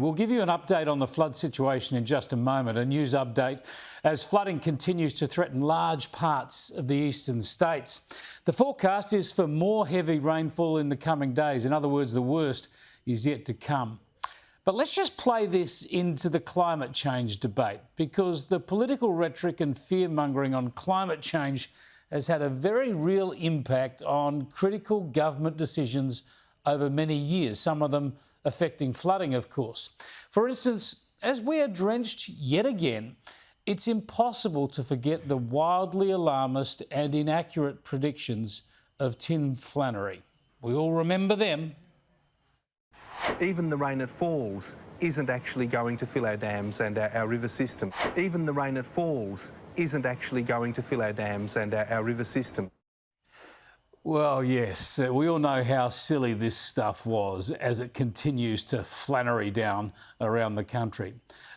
We'll give you an update on the flood situation in just a moment, a news update as flooding continues to threaten large parts of the eastern states. The forecast is for more heavy rainfall in the coming days. In other words, the worst is yet to come. But let's just play this into the climate change debate, because the political rhetoric and fear-mongering on climate change has had a very real impact on critical government decisions over many years, some of them affecting flooding, of course. For instance, as we are drenched yet again, it's impossible to forget the wildly alarmist and inaccurate predictions of Tim Flannery. We all remember them. Even the rain that falls isn't actually going to fill our dams and our river system. Even the rain that falls isn't actually going to fill our dams and our river system. Well, yes, we all know how silly this stuff was as it continues to Flannery down around the country.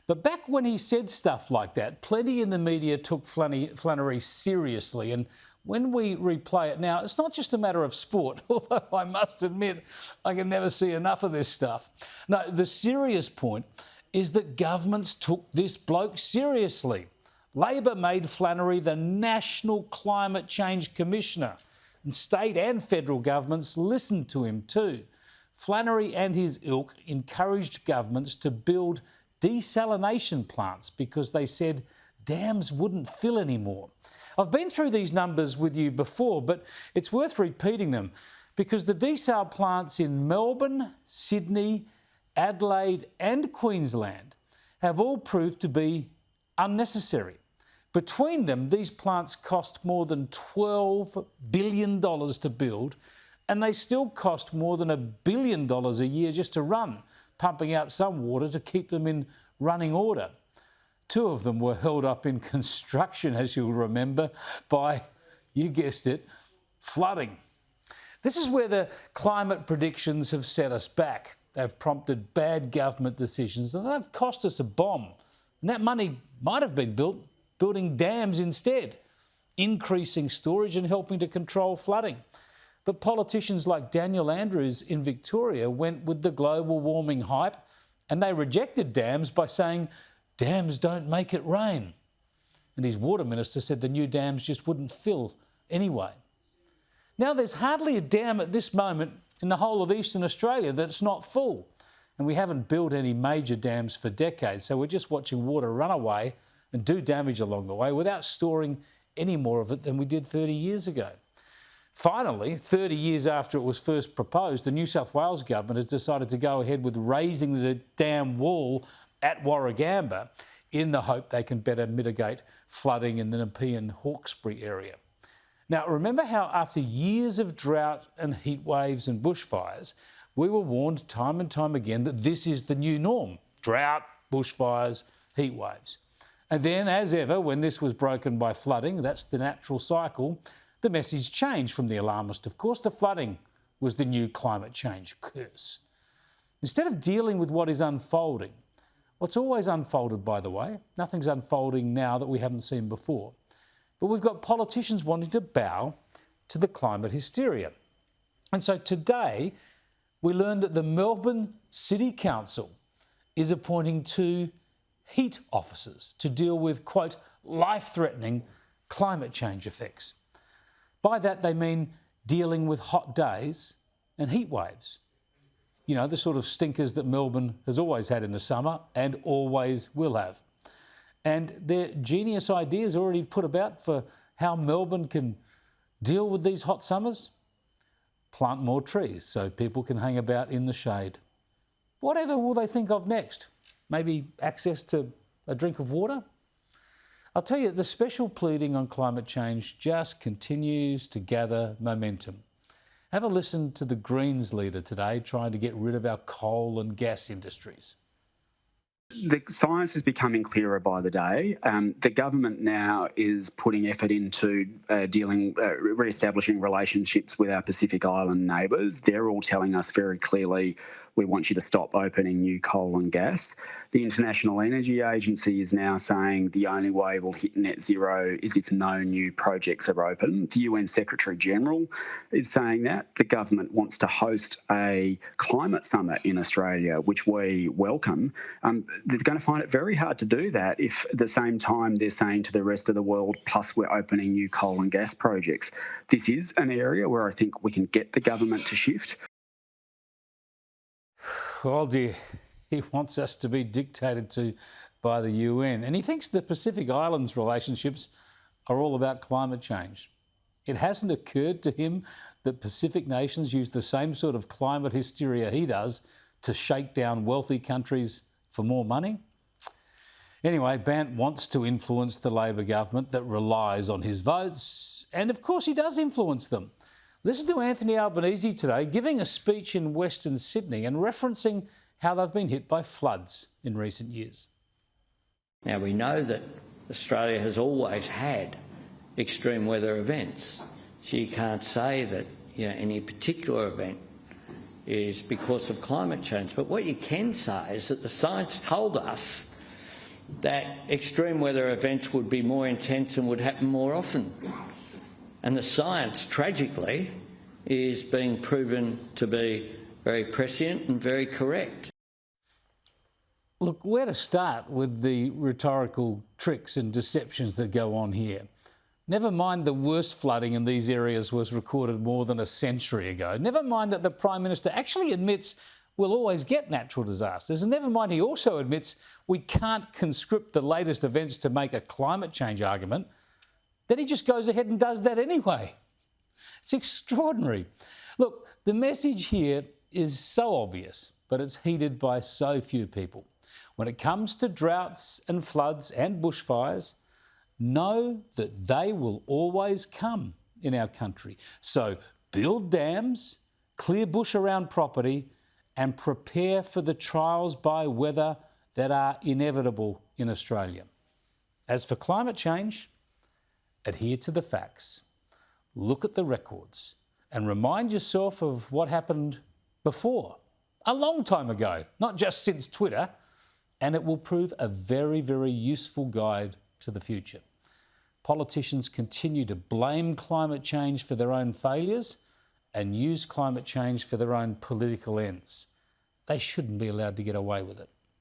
But back when he said stuff like that, plenty in the media took Flannery seriously. And when we replay it now, it's not just a matter of sport, although I must admit I can never see enough of this stuff. No, the serious point is that governments took this bloke seriously. Labor made Flannery the National Climate Change Commissioner. And state and federal governments listened to him too. Flannery and his ilk encouraged governments to build desalination plants because they said dams wouldn't fill anymore. I've been through these numbers with you before, but it's worth repeating them because the desal plants in Melbourne, Sydney, Adelaide and Queensland have all proved to be unnecessary. Between them, these plants cost more than $12 billion to build, and they still cost more than $1 billion a year just to run, pumping out some water to keep them in running order. Two of them were held up in construction, as you'll remember, by, you guessed it, flooding. This is where the climate predictions have set us back. They've prompted bad government decisions and they've cost us a bomb. And that money might have been building dams instead, increasing storage and helping to control flooding. But politicians like Daniel Andrews in Victoria went with the global warming hype and they rejected dams by saying dams don't make it rain. And his water minister said the new dams just wouldn't fill anyway. Now there's hardly a dam at this moment in the whole of eastern Australia that's not full. And we haven't built any major dams for decades, so we're just watching water run away and do damage along the way without storing any more of it than we did 30 years ago. Finally, 30 years after it was first proposed, the New South Wales government has decided to go ahead with raising the dam wall at Warragamba in the hope they can better mitigate flooding in the Nepean Hawkesbury area. Now, remember how after years of drought and heat waves and bushfires, we were warned time and time again that this is the new norm: drought, bushfires, heat waves. And then, as ever, when this was broken by flooding, that's the natural cycle, the message changed from the alarmist. Of course, the flooding was the new climate change curse. Instead of dealing with what is unfolding, what's always unfolded, by the way, nothing's unfolding now that we haven't seen before, but we've got politicians wanting to bow to the climate hysteria. And so today, we learned that the Melbourne City Council is appointing 2 heat officers to deal with, quote, life-threatening climate change effects. By that, they mean dealing with hot days and heat waves. You know, the sort of stinkers that Melbourne has always had in the summer and always will have. And their genius ideas already put about for how Melbourne can deal with these hot summers. Plant more trees so people can hang about in the shade. Whatever will they think of next? Maybe access to a drink of water? I'll tell you, the special pleading on climate change just continues to gather momentum. Have a listen to the Greens leader today trying to get rid of our coal and gas industries. The science is becoming clearer by the day. The government now is putting effort into re-establishing relationships with our Pacific Island neighbours. They're all telling us very clearly we want you to stop opening new coal and gas. The International Energy Agency is now saying the only way we'll hit net zero is if no new projects are open. The UN Secretary-General is saying that. The government wants to host a climate summit in Australia, which we welcome. They're going to find it very hard to do that if at the same time they're saying to the rest of the world, plus we're opening new coal and gas projects. This is an area where I think we can get the government to shift. Oh dear, he wants us to be dictated to by the UN, and he thinks the Pacific Islands relationships are all about climate change. It hasn't occurred to him that Pacific nations use the same sort of climate hysteria he does to shake down wealthy countries for more money. Anyway, Bant wants to influence the Labor government that relies on his votes, and of course he does influence them. Listen to Anthony Albanese today giving a speech in Western Sydney and referencing how they've been hit by floods in recent years. Now, we know that Australia has always had extreme weather events, so you can't say that any particular event is because of climate change. But what you can say is that the science told us that extreme weather events would be more intense and would happen more often. And the science, tragically, is being proven to be very prescient and very correct. Look, where to start with the rhetorical tricks and deceptions that go on here? Never mind the worst flooding in these areas was recorded more than a century ago. Never mind that the Prime Minister actually admits we'll always get natural disasters. And never mind he also admits we can't conscript the latest events to make a climate change argument. Then he just goes ahead and does that anyway. It's extraordinary. Look, the message here is so obvious, but it's heeded by so few people. When it comes to droughts and floods and bushfires, know that they will always come in our country. So build dams, clear bush around property, and prepare for the trials by weather that are inevitable in Australia. As for climate change, adhere to the facts, look at the records, and remind yourself of what happened before, a long time ago, not just since Twitter, and it will prove a very, very useful guide to the future. Politicians continue to blame climate change for their own failures and use climate change for their own political ends. They shouldn't be allowed to get away with it.